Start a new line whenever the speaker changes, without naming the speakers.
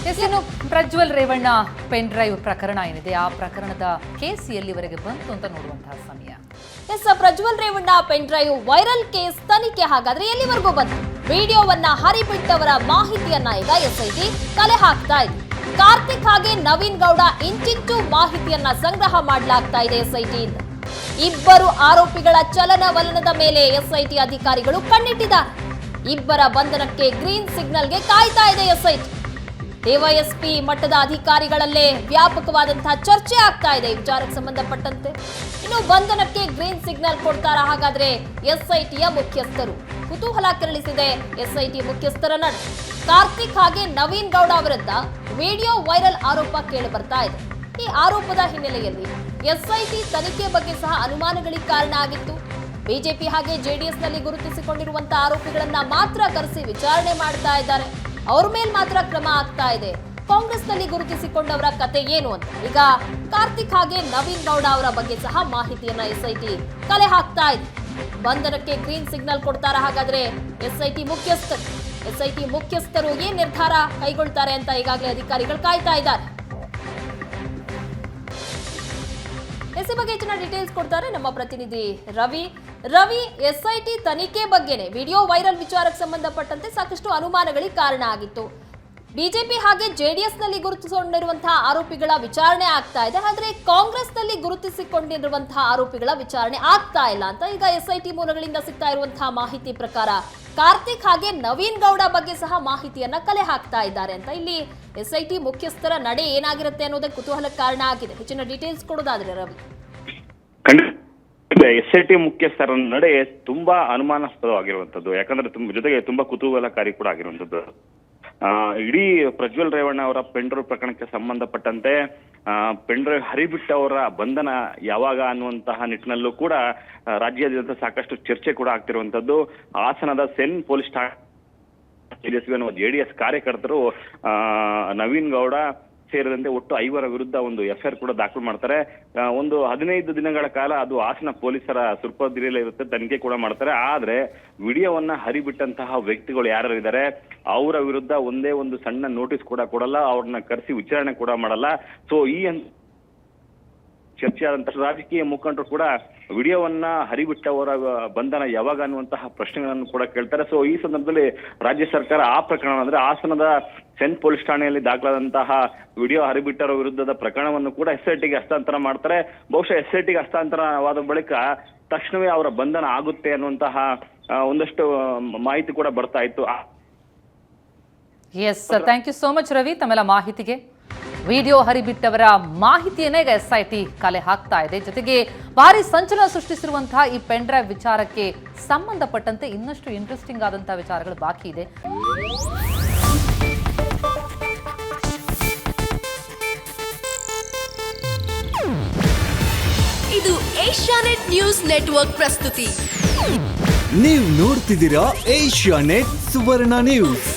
ಇನ್ನು Prajwal Revanna pen drive ಪ್ರಕರಣ ಏನಿದೆ ಆ ಪ್ರಕರಣದ ಕೇಸ್ ಎಲ್ಲಿವರೆಗೆ ಬಂತು ಅಂತ ನೋಡುವಂತಹ ಸಮಯ.
Prajwal Revanna pen drive viral case ತನಿಖೆ ಹಾಗಾದ್ರೆ ಎಲ್ಲಿವರೆಗೂ ಬಂತು? ವಿಡಿಯೋವನ್ನ ಹರಿಬಿಟ್ಟವರ ಮಾಹಿತಿಯನ್ನ ಈಗ ಎಸ್ಐಟಿ ಕಲೆ ಹಾಕ್ತಾ ಇದೆ. ಕಾರ್ತಿಕ್ ಹಾಗೆ ನವೀನ್ ಗೌಡ ಇಂಚಿಂಚು ಮಾಹಿತಿಯನ್ನ ಸಂಗ್ರಹ ಮಾಡಲಾಗ್ತಾ ಇದೆ ಎಸ್ಐಟಿಯಿಂದ. ಇಬ್ಬರು ಆರೋಪಿಗಳ ಚಲನವಲನದ ಮೇಲೆ ಎಸ್ಐಟಿ ಅಧಿಕಾರಿಗಳು ಕಣ್ಣಿಟ್ಟಿದ್ದಾರೆ. ಇಬ್ಬರ ಬಂಧನಕ್ಕೆ ಗ್ರೀನ್ ಸಿಗ್ನಲ್ಗೆ ಕಾಯ್ತಾ ಇದೆ ಎಸ್ಐಟಿ. ಡಿವೈಎಸ್ಪಿ ಮಟ್ಟದ ಅಧಿಕಾರಿಗಳಲ್ಲೇ ವ್ಯಾಪಕವಾದಂತಹ ಚರ್ಚೆ ಆಗ್ತಾ ಇದೆ ಈ ವಿಚಾರಕ್ಕೆ ಸಂಬಂಧಪಟ್ಟಂತೆ. ಇನ್ನು ಬಂಧನಕ್ಕೆ ಗ್ರೀನ್ ಸಿಗ್ನಲ್ ಕೊಡ್ತಾರಾ ಹಾಗಾದ್ರೆ ಎಸ್ಐಟಿಯ ಮುಖ್ಯಸ್ಥರು? ಕುತೂಹಲ ಕೆರಳಿಸಿದೆ ಎಸ್ಐಟಿ ಮುಖ್ಯಸ್ಥರ ನಡೆ. ಕಾರ್ತಿಕ್ ಹಾಗೆ ನವೀನ್ ಗೌಡ ವಿರುದ್ಧ ವಿಡಿಯೋ ವೈರಲ್ ಆರೋಪ ಕೇಳಿ ಬರ್ತಾ ಇದೆ. ಈ ಆರೋಪದ ಹಿನ್ನೆಲೆಯಲ್ಲಿ ಎಸ್ಐಟಿ ತನಿಖೆ ಬಗ್ಗೆ ಸಹ ಅನುಮಾನಗಳಿಗೆ ಕಾರಣ ಆಗಿತ್ತು. ಬಿಜೆಪಿ ಹಾಗೆ ಜೆಡಿಎಸ್ ನಲ್ಲಿ ಗುರುತಿಸಿಕೊಂಡಿರುವಂತಹ ಆರೋಪಿಗಳನ್ನ ಮಾತ್ರ ಕರೆಸಿ ವಿಚಾರಣೆ ಮಾಡ್ತಾ ಇದ್ದಾರೆ. ಅವ್ರ ಮೇಲ್ ಮಾತ್ರ ಕ್ರಮ ಆಗ್ತಾ ಇದೆ. ಕಾಂಗ್ರೆಸ್ ನಲ್ಲಿ ಗುರುತಿಸಿಕೊಂಡವರ ಕತೆ ಏನು ಅಂತ ಈಗ ಕಾರ್ತಿಕ್ ಹಾಗೆ ನವೀನ್ ಗೌಡ ಅವರ ಬಗ್ಗೆ ಸಹ ಮಾಹಿತಿಯನ್ನ ಎಸ್ಐಟಿ ಕಲೆ ಹಾಕ್ತಾ ಇದೆ. ಬಂಧನಕ್ಕೆ ಗ್ರೀನ್ ಸಿಗ್ನಲ್ ಕೊಡ್ತಾರ ಹಾಗಾದ್ರೆ ಎಸ್ಐಟಿ ಮುಖ್ಯಸ್ಥರು ಏನ್ ನಿರ್ಧಾರ ಕೈಗೊಳ್ತಾರೆ ಅಂತ ಈಗಾಗಲೇ ಅಧಿಕಾರಿಗಳು ಕಾಯ್ತಾ ಇದ್ದಾರೆ. ಎಸ್ ಬಗ್ಗೆ ಹೆಚ್ಚಿನ ಡೀಟೇಲ್ಸ್ ಕೊಡ್ತಾರೆ ನಮ್ಮ ಪ್ರತಿನಿಧಿ ರವಿ. ಎಸ್ಐಟಿ ತನಿಖೆ ಬಗ್ಗೆನೆ ವಿಡಿಯೋ ವೈರಲ್ ವಿಚಾರಕ್ಕೆ ಸಂಬಂಧಪಟ್ಟಂತೆ ಸಾಕಷ್ಟು ಅನುಮಾನಗಳಿಗೆ ಕಾರಣ ಆಗಿತ್ತು. ಬಿಜೆಪಿ ಹಾಗೆ ಜೆಡಿಎಸ್ ನಲ್ಲಿ ಗುರುತಿಸಿಕೊಂಡಿರುವಂತಹ ಆರೋಪಿಗಳ ವಿಚಾರಣೆ ಆಗ್ತಾ ಇದೆ, ಆದ್ರೆ ಕಾಂಗ್ರೆಸ್ ನಲ್ಲಿ ಗುರುತಿಸಿಕೊಂಡಿರುವಂತಹ ಆರೋಪಿಗಳ ವಿಚಾರಣೆ ಆಗ್ತಾ ಇಲ್ಲ ಅಂತ ಈಗ ಎಸ್ಐಟಿ ಮೂಲಗಳಿಂದ ಸಿಗ್ತಾ ಇರುವಂತಹ ಮಾಹಿತಿ ಪ್ರಕಾರ ಕಾರ್ತಿಕ್ ಹಾಗೆ ನವೀನ್ ಗೌಡ ಬಗ್ಗೆ ಸಹ ಮಾಹಿತಿಯನ್ನ ಕಲೆ ಹಾಕ್ತಾ ಇದ್ದಾರೆ ಅಂತ ಇಲ್ಲಿ ಎಸ್ಐಟಿ ಮುಖ್ಯಸ್ಥರ ನಡೆ ಏನಾಗಿರುತ್ತೆ ಅನ್ನೋದಕ್ಕೆ ಕುತೂಹಲಕ್ಕೆ ಕಾರಣ ಆಗಿದೆ. ಹೆಚ್ಚಿನ ಡೀಟೇಲ್ಸ್ ಕೊಡೋದಾದ್ರೆ ರವಿ.
ಎಸ್ಐಟಿ ಮುಖ್ಯಸ್ಥರ ನಡೆ ತುಂಬಾ ಅನುಮಾನಾಸ್ಪದವಾಗಿರುವಂತದ್ದು, ಯಾಕಂದ್ರೆ ಜೊತೆಗೆ ತುಂಬಾ ಕುತೂಹಲಕಾರಿ ಕೂಡ ಆಗಿರುವಂತದ್ದು. ಇಡೀ ಪ್ರಜ್ವಲ್ ರೇವಣ್ಣ ಅವರ ಪೆಂಡ್ರೈವ್ ಪ್ರಕರಣಕ್ಕೆ ಸಂಬಂಧಪಟ್ಟಂತೆ ಪೆಂಡ್ರೈವ್ ಹರಿಬಿಟ್ಟವರ ಬಂಧನ ಯಾವಾಗ ಅನ್ನುವಂತಹ ನಿಟ್ಟಿನಲ್ಲೂ ಕೂಡ ರಾಜ್ಯಾದ್ಯಂತ ಸಾಕಷ್ಟು ಚರ್ಚೆ ಕೂಡ ಆಗ್ತಿರುವಂತದ್ದು. ಹಾಸನದ ಸೆನ್ ಪೊಲೀಸ್ ಠಾಣೆ ಜೆಡಿಎಸ್ ಕಾರ್ಯಕರ್ತರು ನವೀನ್ ಗೌಡ ಸೇರಿದಂತೆ ಒಟ್ಟು 5 ವಿರುದ್ಧ ಒಂದು ಎಫ್ಐಆರ್ ಕೂಡ ದಾಖಲು ಮಾಡ್ತಾರೆ. ಒಂದು 15 ದಿನಗಳ ಕಾಲ ಅದು ಹಾಸನ ಪೊಲೀಸರ ಸುಪರ್ದಿಯಲ್ಲಿ ಇರುತ್ತೆ, ತನಿಖೆ ಕೂಡ ಮಾಡ್ತಾರೆ. ಆದ್ರೆ ವಿಡಿಯೋವನ್ನ ಹರಿಬಿಟ್ಟಂತಹ ವ್ಯಕ್ತಿಗಳು ಯಾರು ಇದ್ದಾರೆ ಅವರ ವಿರುದ್ಧ ಒಂದೇ ಒಂದು ಸಣ್ಣ ನೋಟಿಸ್ ಕೂಡ ಕೊಡಲ್ಲ, ಅವ್ರನ್ನ ಕರೆಸಿ ವಿಚಾರಣೆ ಕೂಡ ಮಾಡಲ್ಲ. ಸೊ ಈ ಚರ್ಚೆ ಆದಂತಹ ರಾಜಕೀಯ ಮುಖಂಡರು ಕೂಡ ವಿಡಿಯೋವನ್ನ ಹರಿಬಿಟ್ಟವರ ಬಂಧನ ಯಾವಾಗ ಅನ್ನುವಂತಹ ಪ್ರಶ್ನೆಗಳನ್ನು ಕೂಡ ಕೇಳ್ತಾರೆ. ಸೊ ಈ ಸಂದರ್ಭದಲ್ಲಿ ರಾಜ್ಯ ಸರ್ಕಾರ ಆ ಪ್ರಕರಣ ಅಂದ್ರೆ ಹಾಸನದ ಸೆನ್ ಪೊಲೀಸ್ ಠಾಣೆಯಲ್ಲಿ ದಾಖಲಾದಂತಹ ವಿಡಿಯೋ ಹರಿಬಿಟ್ಟವರ ವಿರುದ್ಧದ ಪ್ರಕರಣವನ್ನು ಕೂಡ ಎಸ್ಐಟಿಗೆ ಹಸ್ತಾಂತರ ಮಾಡ್ತಾರೆ. ಬಹುಶಃ ಎಸ್ಐಟಿಗೆ ಹಸ್ತಾಂತರವಾದ ಬಳಿಕ ತಕ್ಷಣವೇ ಅವರ ಬಂಧನ ಆಗುತ್ತೆ ಅನ್ನುವಂತಹ ಒಂದಷ್ಟು ಮಾಹಿತಿ ಕೂಡ ಬರ್ತಾ ಇತ್ತು.
Yes, thank you so much Ravi ತಮ್ಮೆಲ್ಲ ಮಾಹಿತಿಗೆ. ವಿಡಿಯೋ ಹರಿಬಿಟ್ಟವರ ಮಾಹಿತಿಯನ್ನ ಈಗ ಎಸ್ಐಟಿ ಕಲೆ ಹಾಕ್ತಾ ಇದೆ. ಜೊತೆಗೆ ಭಾರಿ ಸಂಚಲನ ಸೃಷ್ಟಿಸಿರುವಂತಹ ಈ ಪೆನ್ ಡ್ರೈವ್ ವಿಚಾರಕ್ಕೆ ಸಂಬಂಧಪಟ್ಟಂತೆ ಇನ್ನಷ್ಟು ಇಂಟ್ರೆಸ್ಟಿಂಗ್ ಆದಂತಹ ವಿಚಾರಗಳು ಬಾಕಿ ಇದೆ.
ಇದು ಏಷ್ಯಾನೆಟ್ ನ್ಯೂಸ್ ನೆಟ್ವರ್ಕ್ ಪ್ರಸ್ತುತಿ.
ನೀವು ನೋಡ್ತಿದ್ದೀರಾ ಏಷ್ಯಾನೆಟ್ ಸುವರ್ಣ ನ್ಯೂಸ್.